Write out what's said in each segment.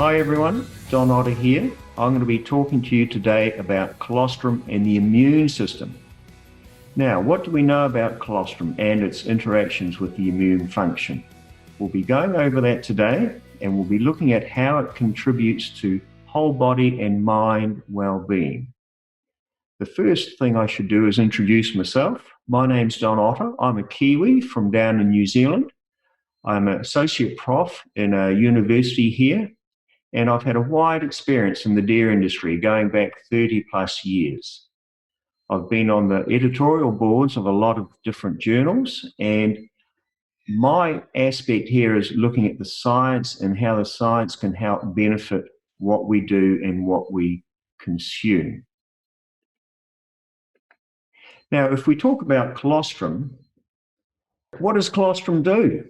Hi everyone, Don Otter here. I'm going to be talking to you today about colostrum and the immune system. Now, what do we know about colostrum and its interactions with the immune function? We'll be going over that today, and we'll be looking at how it contributes to whole body and mind well-being. The first thing I should do is introduce myself. My name's Don Otter. I'm a Kiwi from down in New Zealand. I'm an associate prof in a university here, and I've had a wide experience in the dairy industry going back 30 plus years. I've been on the editorial boards of a lot of different journals, and my aspect here is looking at the science and how the science can help benefit what we do and what we consume. Now, if we talk about colostrum, what does colostrum do?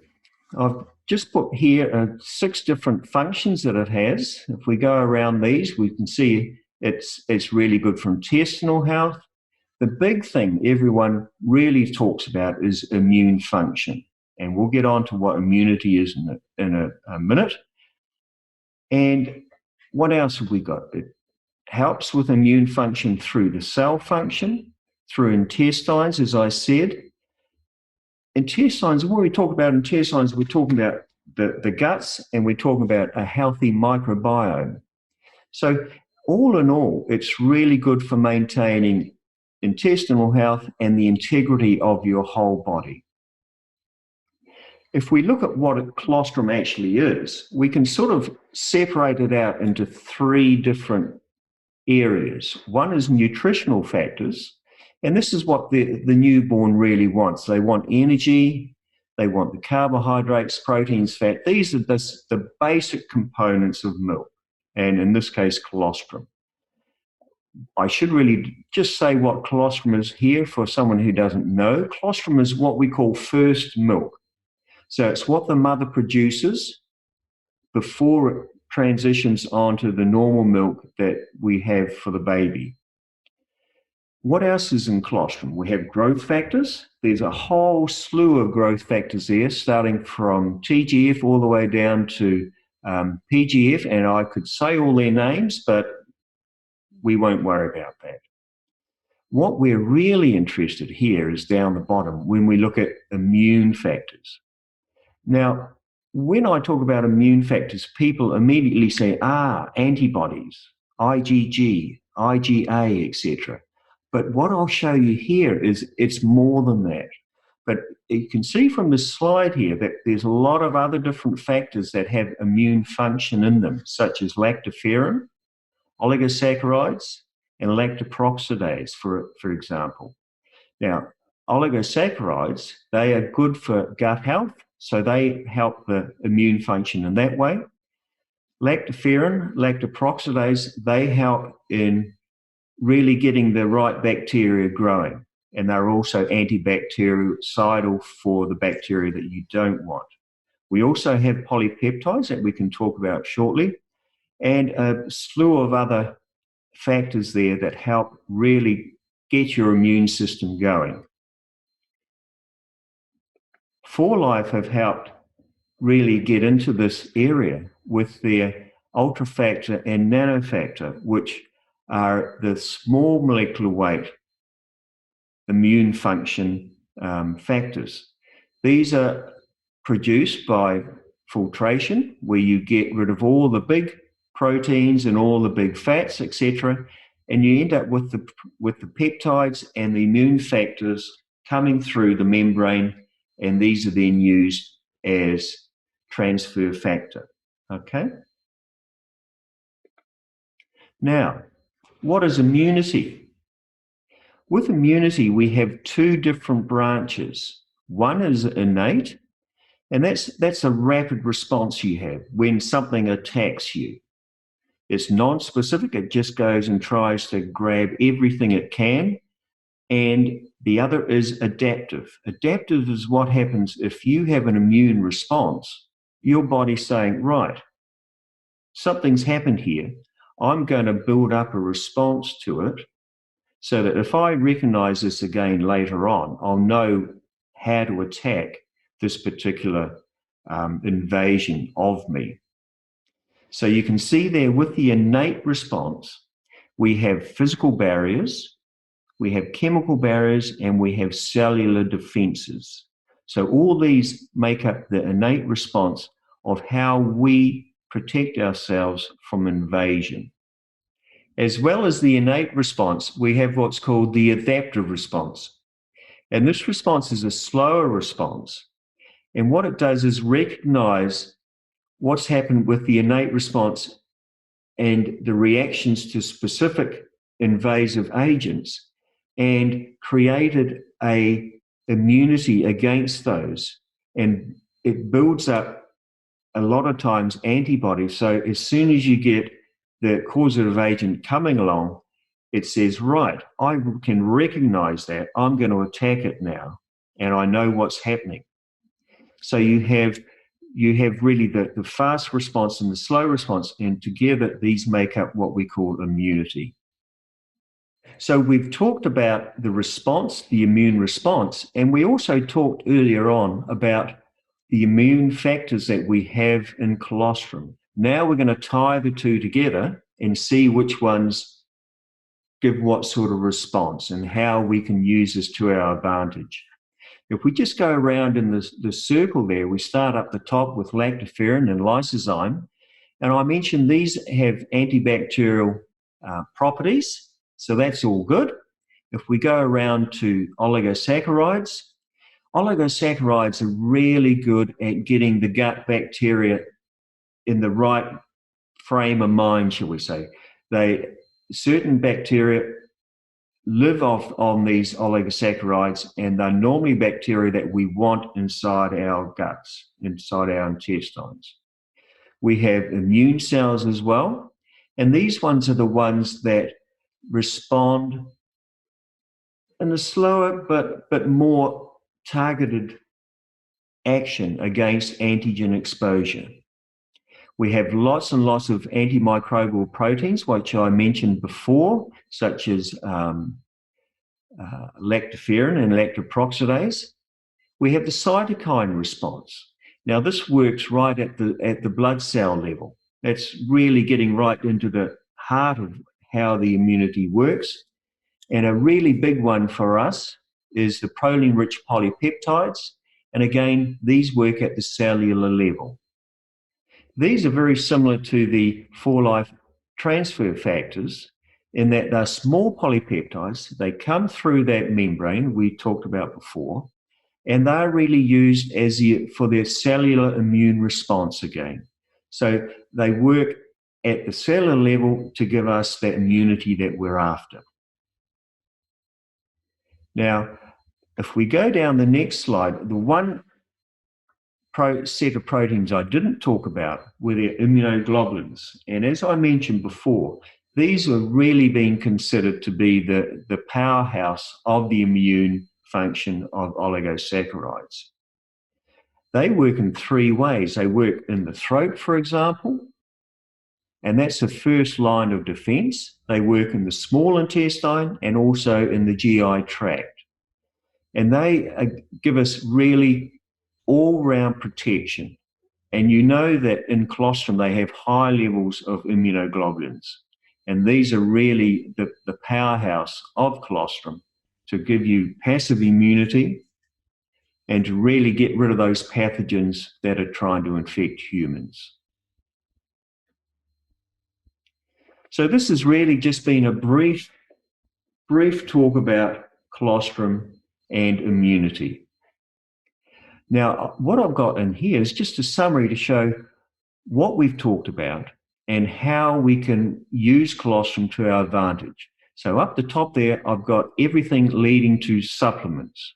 I've just put here 6 different functions that it has. If we go around these, we can see it's really good for intestinal health. The big thing everyone really talks about is immune function, and we'll get on to what immunity is in a minute. And what else have we got? It helps with immune function through the cell function, through intestines, as I said. Intestines, when we talk about intestines, we're talking about the guts, and we're talking about a healthy microbiome. So all in all, it's really good for maintaining intestinal health and the integrity of your whole body. If we look at what colostrum actually is, we can sort of separate it out into 3 different areas. One is nutritional factors, and this is what the newborn really wants. They want energy, they want the carbohydrates, proteins, fat. These are the basic components of milk, and in this case, colostrum. I should really just say what colostrum is here for someone who doesn't know. Colostrum is what we call first milk. So it's what the mother produces before it transitions onto the normal milk that we have for the baby. What else is in colostrum? We have growth factors. There's a whole slew of growth factors there, starting from TGF all the way down to PGF, and I could say all their names, but we won't worry about that. What we're really interested here is down the bottom when we look at immune factors. Now, when I talk about immune factors, people immediately say, antibodies, IgG, IgA, etc. But what I'll show you here is it's more than that. But you can see from this slide here that there's a lot of other different factors that have immune function in them, such as lactoferrin, oligosaccharides, and lactoperoxidase, for example. Now, oligosaccharides, they are good for gut health, so they help the immune function in that way. Lactoferrin, lactoperoxidase, they help in really getting the right bacteria growing, and they're also antibactericidal for the bacteria that you don't want. We also have polypeptides that we can talk about shortly, and a slew of other factors there that help really get your immune system going. 4Life have helped really get into this area with their ultrafactor and nanofactor, which are the small molecular weight immune function factors. These are produced by filtration, where you get rid of all the big proteins and all the big fats, etc., and you end up with the peptides and the immune factors coming through the membrane, and these are then used as transfer factor. Okay? Now, what is immunity? With immunity, we have 2 different branches. One is innate, and that's a rapid response you have when something attacks you. It's non-specific, it just goes and tries to grab everything it can. And the other is adaptive. Adaptive is what happens if you have an immune response. Your body's saying, right, something's happened here. I'm going to build up a response to it so that if I recognize this again later on, I'll know how to attack this particular invasion of me. So you can see there with the innate response, we have physical barriers, we have chemical barriers, and we have cellular defenses. So all these make up the innate response of how we protect ourselves from invasion. As well as the innate response, we have what's called the adaptive response. And this response is a slower response. And what it does is recognize what's happened with the innate response and the reactions to specific invasive agents, and created a immunity against those. And it builds up a lot of times antibodies. So as soon as you get the causative agent coming along, it says, right, I can recognize that, I'm going to attack it now, and I know what's happening. So you have really the fast response and the slow response, and together these make up what we call immunity. So we've talked about the response, the immune response, and we also talked earlier on about the immune factors that we have in colostrum. Now we're going to tie the two together and see which ones give what sort of response and how we can use this to our advantage. If we just go around in the circle there, we start up the top with lactoferrin and lysozyme. And I mentioned these have antibacterial properties, so that's all good. If we go around to oligosaccharides, oligosaccharides are really good at getting the gut bacteria in the right frame of mind, shall we say. Certain bacteria live off on these oligosaccharides, and they're normally bacteria that we want inside our guts, inside our intestines. We have immune cells as well, and these ones are the ones that respond in a slower but more targeted action against antigen exposure. We have lots and lots of antimicrobial proteins, which I mentioned before, such as lactoferrin and lactoperoxidase. We have the cytokine response. Now, this works right at the blood cell level. That's really getting right into the heart of how the immunity works. And a really big one for us is the proline-rich polypeptides. And again, these work at the cellular level. These are very similar to the for-life transfer factors in that they're small polypeptides. They come through that membrane we talked about before, and they're really used for their cellular immune response again. So they work at the cellular level to give us that immunity that we're after. Now, if we go down the next slide, the one set of proteins I didn't talk about were the immunoglobulins. And as I mentioned before, these are really being considered to be the powerhouse of the immune function of oligosaccharides. They work in three ways. They work in the throat, for example, and that's the first line of defense. They work in the small intestine and also in the GI tract. And they give us really all-round protection. And you know that in colostrum, they have high levels of immunoglobulins. And these are really the powerhouse of colostrum to give you passive immunity and to really get rid of those pathogens that are trying to infect humans. So this has really just been a brief talk about colostrum and immunity. Now, what I've got in here is just a summary to show what we've talked about and how we can use colostrum to our advantage. So up the top there, I've got everything leading to supplements.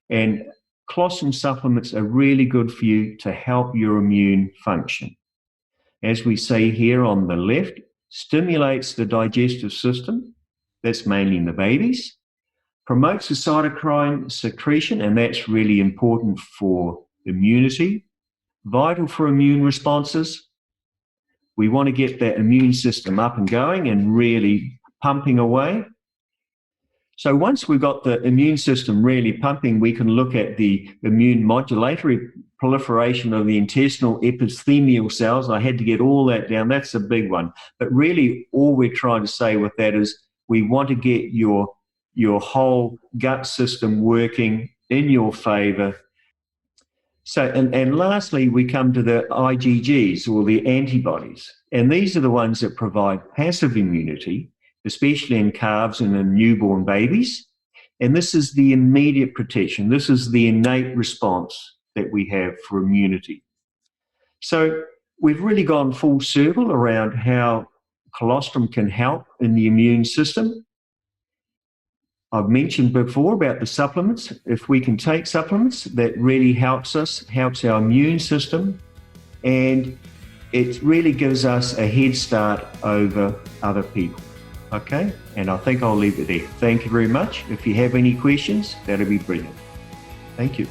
And colostrum supplements are really good for you to help your immune function. As we see here on the left, stimulates the digestive system, that's mainly in the babies, promotes the cytokine secretion, and that's really important for immunity, vital for immune responses. We want to get that immune system up and going and really pumping away. So once we've got the immune system really pumping, we can look at the immune modulatory proliferation of the intestinal epithelial cells. I had to get all that down. That's a big one. But really, all we're trying to say with that is we want to get your whole gut system working in your favor. So, and lastly, we come to the IgGs, or the antibodies. And these are the ones that provide passive immunity, especially in calves and in newborn babies. And this is the immediate protection. This is the innate response that we have for immunity. So we've really gone full circle around how colostrum can help in the immune system. I've mentioned before about the supplements. If we can take supplements, that really helps us, helps our immune system, and it really gives us a head start over other people. Okay, and I think I'll leave it there. Thank you very much. If you have any questions, that'll be brilliant. Thank you.